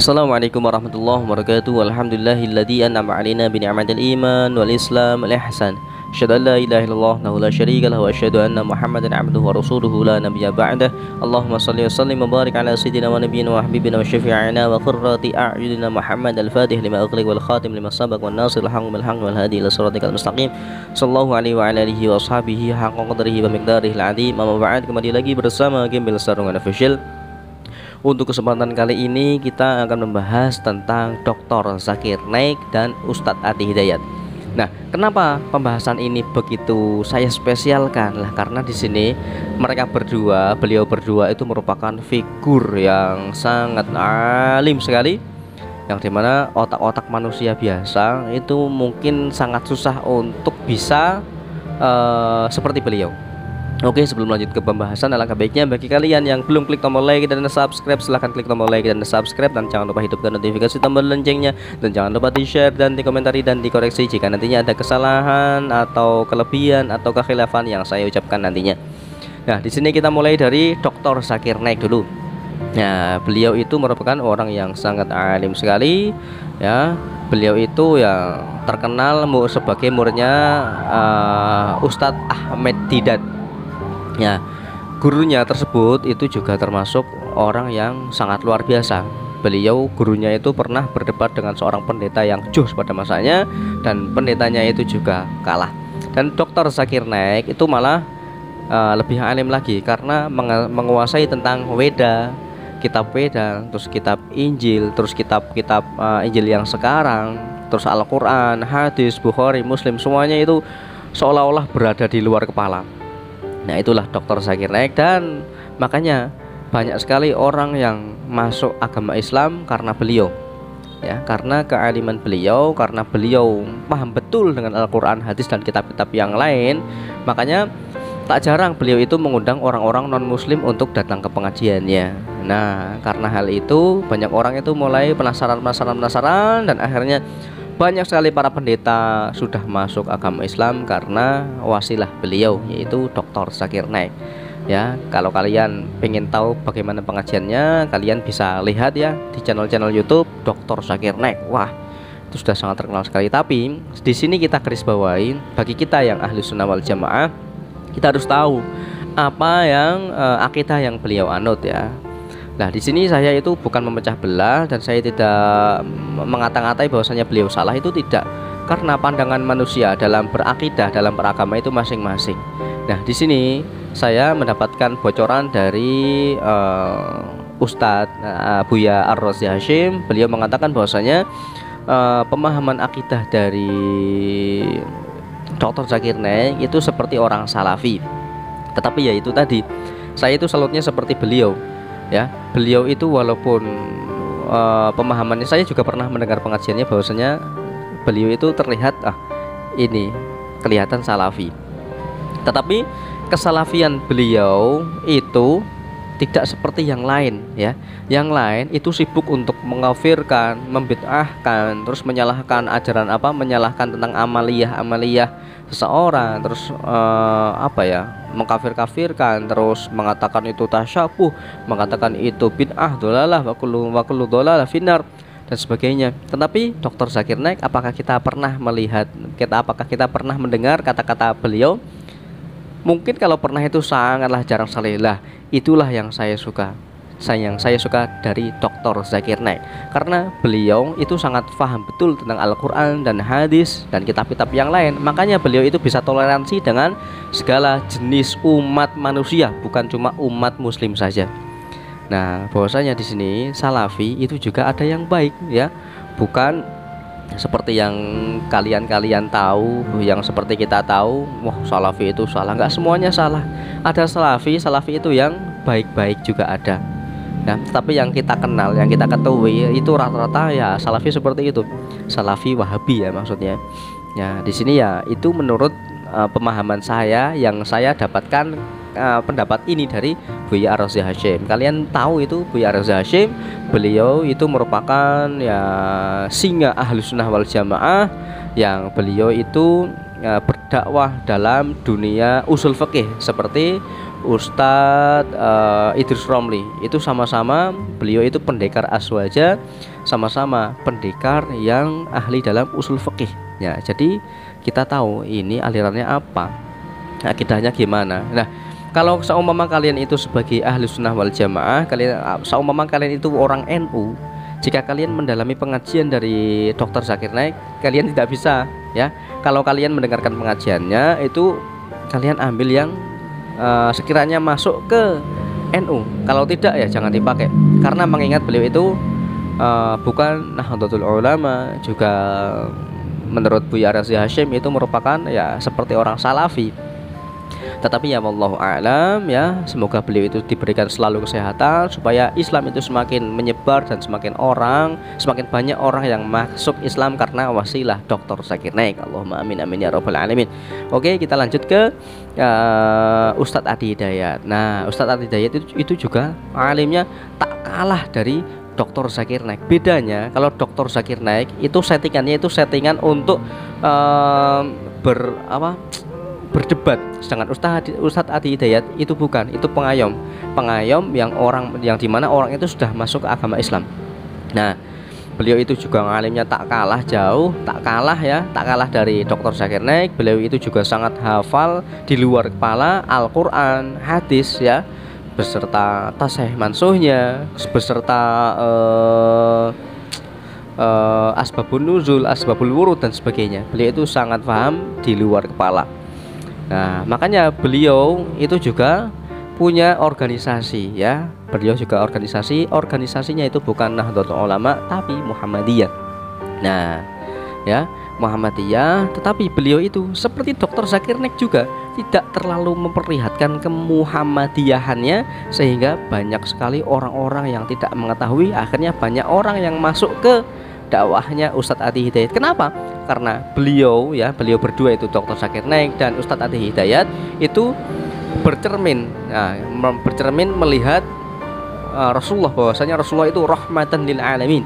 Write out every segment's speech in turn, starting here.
Assalamualaikum warahmatullahi wabarakatuh. Alhamdulillahilladzi an'ama 'alaina bi ni'matil iman wal islam wal ihsan. Asyhadu an la ilaha illallah wa la syarika lahu wa asyhadu anna Muhammadan 'abduhu wa rasuluhu la nabiyya ba'dah. Allahumma shalli wa sallim wa barik ala sayyidina wa nabiyyina wa habibina wa syafi'ina wa qurrati a'yunina Muhammad al-Fatih lima ughliq wal khatim lima sabaq wan nasir al-haq bil haqq wal hadi ila siratikal mustaqim. Sallallahu alaihi wa ala alihi wa ashabihi haqqa qadrihi wa miqdarihi al-'azim. Amma ba'd, kembali lagi bersama Gembel Sarungan Official. Untuk kesempatan kali ini kita akan membahas tentang Dr. Zakir Naik dan Ustadz Adi Hidayat. Nah, kenapa pembahasan ini begitu saya spesialkan? Lah karena di sini beliau berdua itu merupakan figur yang sangat alim sekali, yang dimana otak-otak manusia biasa itu mungkin sangat susah untuk bisa seperti beliau. Oke, sebelum lanjut ke pembahasan, alangkah baiknya bagi kalian yang belum klik tombol like dan subscribe, silahkan klik tombol like dan subscribe, dan jangan lupa hidupkan notifikasi tombol loncengnya, dan jangan lupa di share dan dikomentari dan dikoreksi jika nantinya ada kesalahan atau kelebihan atau kekhilafan yang saya ucapkan nantinya. Nah, di sini kita mulai dari Dr. Zakir Naik dulu. Nah, beliau itu merupakan orang yang sangat alim sekali, ya. Beliau itu yang terkenal sebagai muridnya Ustadz Ahmad Didat. Ya, gurunya tersebut itu juga termasuk orang yang sangat luar biasa. Beliau gurunya itu pernah berdebat dengan seorang pendeta yang jos pada masanya, dan pendetanya itu juga kalah. Dan Dr. Zakir Naik itu malah lebih alim lagi karena menguasai tentang Weda, kitab Weda, terus kitab Injil, terus kitab-kitab Injil yang sekarang, terus Al-Quran, hadis, Bukhari, Muslim, semuanya itu seolah-olah berada di luar kepala. Nah, itulah Dr. Zakir Naik, dan makanya banyak sekali orang yang masuk agama Islam karena beliau, ya, karena kealiman beliau, karena beliau paham betul dengan Al-Quran, hadis, dan kitab-kitab yang lain. Makanya tak jarang beliau itu mengundang orang-orang non-muslim untuk datang ke pengajiannya. Nah, karena hal itu banyak orang itu mulai penasaran, dan akhirnya banyak sekali para pendeta sudah masuk agama Islam karena wasilah beliau, yaitu Dr. Zakir Naik. Ya, kalau kalian pengen tahu bagaimana pengajiannya, kalian bisa lihat ya di channel YouTube Dr. Zakir Naik. Wah, itu sudah sangat terkenal sekali. Tapi di sini kita garis bawahi, bagi kita yang ahli sunnah wal jamaah, kita harus tahu apa yang akidah yang beliau anut, ya. Nah, di sini saya itu bukan memecah belah, dan saya tidak mengata-ngatai bahwasanya beliau salah, itu tidak, karena pandangan manusia dalam berakidah, dalam beragama itu masing-masing. Nah, di sini saya mendapatkan bocoran dari Ustadz Buya Ar-Razi Hashim. Beliau mengatakan bahwasanya pemahaman akidah dari Dr. Zakir Naik itu seperti orang Salafi. Tetapi ya itu tadi, saya itu salutnya seperti beliau. Ya, beliau itu walaupun pemahamannya, saya juga pernah mendengar pengajiannya bahwasanya beliau itu terlihat ini kelihatan salafi, tetapi kesalafian beliau itu tidak seperti yang lain, ya. Yang lain itu sibuk untuk mengkafirkan, membid'ahkan, terus menyalahkan ajaran menyalahkan tentang amaliyah seseorang, terus mengkafir-kafirkan, terus mengatakan itu tasyabuh, mengatakan itu bid'ah, dolalah, wa kullu dolalah finnar, dan sebagainya. Tetapi Dr. Zakir Naik, apakah kita pernah mendengar kata-kata beliau? Mungkin kalau pernah itu sangatlah jarang sekali. Lah, itulah yang saya suka. Saya suka dari Dr. Zakir Naik, karena beliau itu sangat paham betul tentang Al-Quran dan hadis dan kitab-kitab yang lain. Makanya beliau itu bisa toleransi dengan segala jenis umat manusia, bukan cuma umat muslim saja. Nah, bahwasanya di sini Salafi itu juga ada yang baik, ya, bukan seperti yang kalian tahu, yang seperti kita tahu, wah Salafi itu salah. Nggak semuanya salah. Ada Salafi itu yang baik-baik juga ada. Nah, tetapi yang kita kenal, yang kita ketahui itu rata-rata ya Salafi seperti itu, Salafi Wahabi ya maksudnya. Ya, di sini ya itu menurut pemahaman saya yang saya dapatkan pendapat ini dari Buya Ar-Razi Hasyim. Kalian tahu itu Buya Ar-Razi Hasyim, beliau itu merupakan ya singa Ahlus Sunnah wal Jamaah, yang beliau itu berdakwah dalam dunia usul fikih seperti Ustadz Idrus Romli. Itu sama-sama beliau itu pendekar aswaja, sama-sama pendekar yang ahli dalam usul fikih ya. Jadi kita tahu ini alirannya apa, akidahnya gimana. Nah, kalau seumpama kalian itu sebagai ahli sunnah wal jamaah, seumpama kalian itu orang NU, jika kalian mendalami pengajian dari Dr. Zakir Naik, kalian tidak bisa ya. Kalau kalian mendengarkan pengajiannya itu kalian ambil yang sekiranya masuk ke NU. Kalau tidak ya jangan dipakai, karena mengingat beliau itu bukan Nahdlatul Ulama, juga menurut Buya Ar-Razi Hasyim itu merupakan ya seperti orang Salafi. Tetapi ya wallahu a'lam ya, semoga beliau itu diberikan selalu kesehatan supaya Islam itu semakin menyebar dan semakin banyak orang yang masuk Islam karena wasilah Dr. Zakir Naik. Allahumma amin amin ya rabbal alamin. Oke, kita lanjut ke Ustadz Adi Hidayat. Nah, Ustadz Adi Hidayat itu juga alimnya tak kalah dari Dr. Zakir Naik. Bedanya kalau Dr. Zakir Naik itu settingannya itu settingan untuk berdebat, sedangkan Ustadz Adi Hidayat itu bukan, itu pengayom yang dimana orang itu sudah masuk ke agama Islam. Nah, beliau itu juga ngalimnya tak kalah jauh, tak kalah dari Dr. Zakir Naik. Beliau itu juga sangat hafal di luar kepala Al-Quran, hadis ya, beserta tasahih mansuhnya, beserta asbabun nuzul, asbabul wurud dan sebagainya. Beliau itu sangat paham di luar kepala. Nah, makanya beliau itu juga punya organisasi ya. Beliau juga organisasinya itu bukan Nahdlatul Ulama tapi Muhammadiyah. Nah, ya, Muhammadiyah, tetapi beliau itu seperti Dr. Zakir Naik juga tidak terlalu memperlihatkan kemuhammadiyahannya, sehingga banyak sekali orang-orang yang tidak mengetahui, akhirnya banyak orang yang masuk ke dakwahnya Ustadz Adi Hidayat. Kenapa? Karena beliau berdua itu Dr. Zakir Naik dan Ustadz Adi Hidayat itu bercermin melihat Rasulullah, bahwasanya Rasulullah itu rahmatan lil alamin.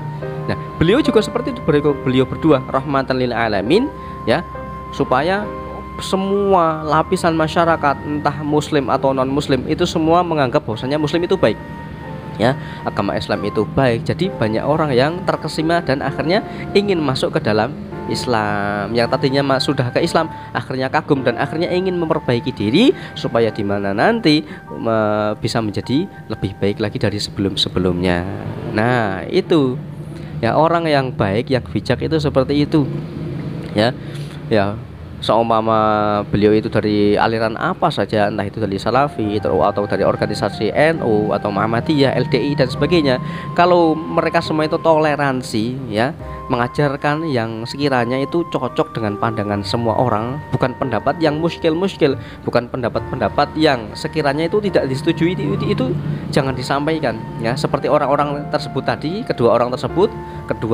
Nah, beliau juga seperti itu, beliau berdua rahmatan lil alamin ya, supaya semua lapisan masyarakat entah muslim atau non muslim itu semua menganggap bahwasanya muslim itu baik ya, agama Islam itu baik. Jadi banyak orang yang terkesima dan akhirnya ingin masuk ke dalam Islam. Yang tadinya sudah ke Islam akhirnya kagum dan akhirnya ingin memperbaiki diri supaya di mana nanti bisa menjadi lebih baik lagi dari sebelum-sebelumnya. Nah, itu ya, orang yang baik, yang bijak itu seperti itu ya. Ya, seumpama beliau itu dari aliran apa saja, entah itu dari Salafi atau dari organisasi NU atau Muhammadiyah, LDI dan sebagainya, kalau mereka semua itu toleransi ya, mengajarkan yang sekiranya itu cocok dengan pandangan semua orang, bukan pendapat yang muskil, bukan pendapat-pendapat yang sekiranya itu tidak disetujui, itu jangan disampaikan ya. Seperti orang-orang tersebut tadi, kedua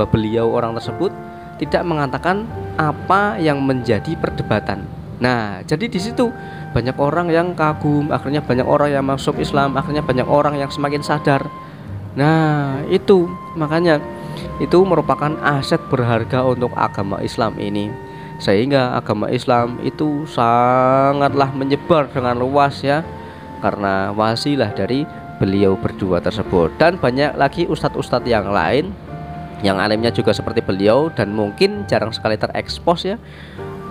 beliau orang tersebut tidak mengatakan apa yang menjadi perdebatan. Nah, jadi di situ banyak orang yang kagum, akhirnya banyak orang yang masuk Islam, akhirnya banyak orang yang semakin sadar. Nah, itu makanya itu merupakan aset berharga untuk agama Islam ini, sehingga agama Islam itu sangatlah menyebar dengan luas ya, karena wasilah dari beliau berdua tersebut. Dan banyak lagi ustadz-ustadz yang lain yang alimnya juga seperti beliau dan mungkin jarang sekali terekspos ya.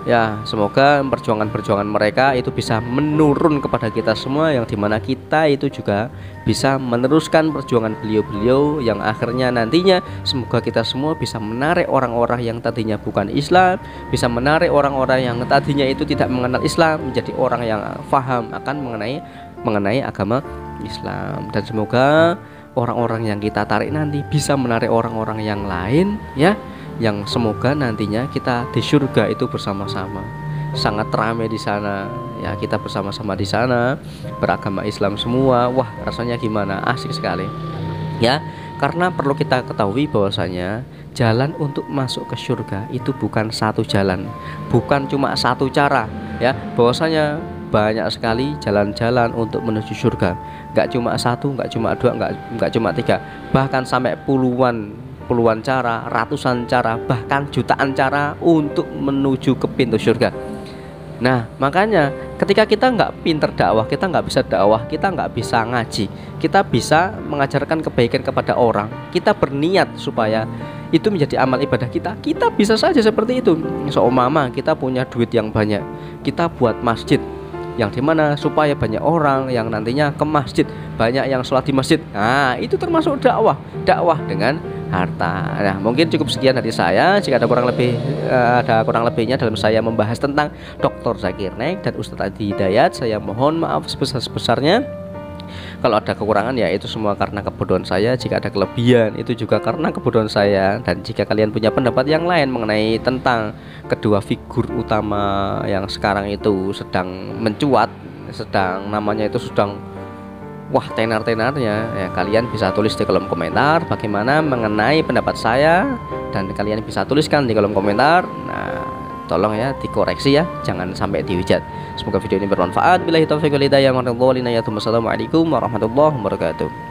Ya, semoga perjuangan-perjuangan mereka itu bisa menurun kepada kita semua, yang dimana kita itu juga bisa meneruskan perjuangan beliau-beliau, yang akhirnya nantinya semoga kita semua bisa menarik orang-orang yang tadinya bukan Islam, bisa menarik orang-orang yang tadinya itu tidak mengenal Islam menjadi orang yang faham akan mengenai agama Islam. Dan semoga orang-orang yang kita tarik nanti bisa menarik orang-orang yang lain ya, yang semoga nantinya kita di surga itu bersama-sama, sangat ramai di sana ya, kita bersama-sama di sana beragama Islam semua. Wah, rasanya gimana, asik sekali ya. Karena perlu kita ketahui bahwasanya jalan untuk masuk ke surga itu bukan satu jalan, bukan cuma satu cara ya, bahwasanya banyak sekali jalan-jalan untuk menuju surga. Nggak cuma satu, nggak cuma dua, nggak cuma tiga, bahkan sampai puluhan cara, ratusan cara, bahkan jutaan cara untuk menuju ke pintu surga. Nah, makanya ketika kita nggak pinter dakwah, kita nggak bisa dakwah, kita nggak bisa ngaji, kita bisa mengajarkan kebaikan kepada orang, kita berniat supaya itu menjadi amal ibadah kita bisa saja seperti itu. Seumpama kita punya duit yang banyak, kita buat masjid yang dimana supaya banyak orang yang nantinya ke masjid, banyak yang sholat di masjid. Nah, itu termasuk dakwah dengan harta. Nah, mungkin cukup sekian dari saya. Jika ada kurang lebihnya dalam saya membahas tentang Dr. Zakir Naik dan Ustadz Adi Hidayat, saya mohon maaf sebesar-besarnya. Kalau ada kekurangan ya itu semua karena kebodohan saya. Jika ada kelebihan itu juga karena kebodohan saya. Dan jika kalian punya pendapat yang lain mengenai tentang kedua figur utama yang sekarang itu sedang mencuat, sedang namanya itu sedang wah tenar-tenarnya, ya kalian bisa tulis di kolom komentar bagaimana mengenai pendapat saya, dan kalian bisa tuliskan di kolom komentar. Nah, tolong ya dikoreksi ya, jangan sampai dihujat. Semoga video ini bermanfaat. Billahi taufiq wal hidayah. Assalamualaikum warahmatullahi wabarakatuh.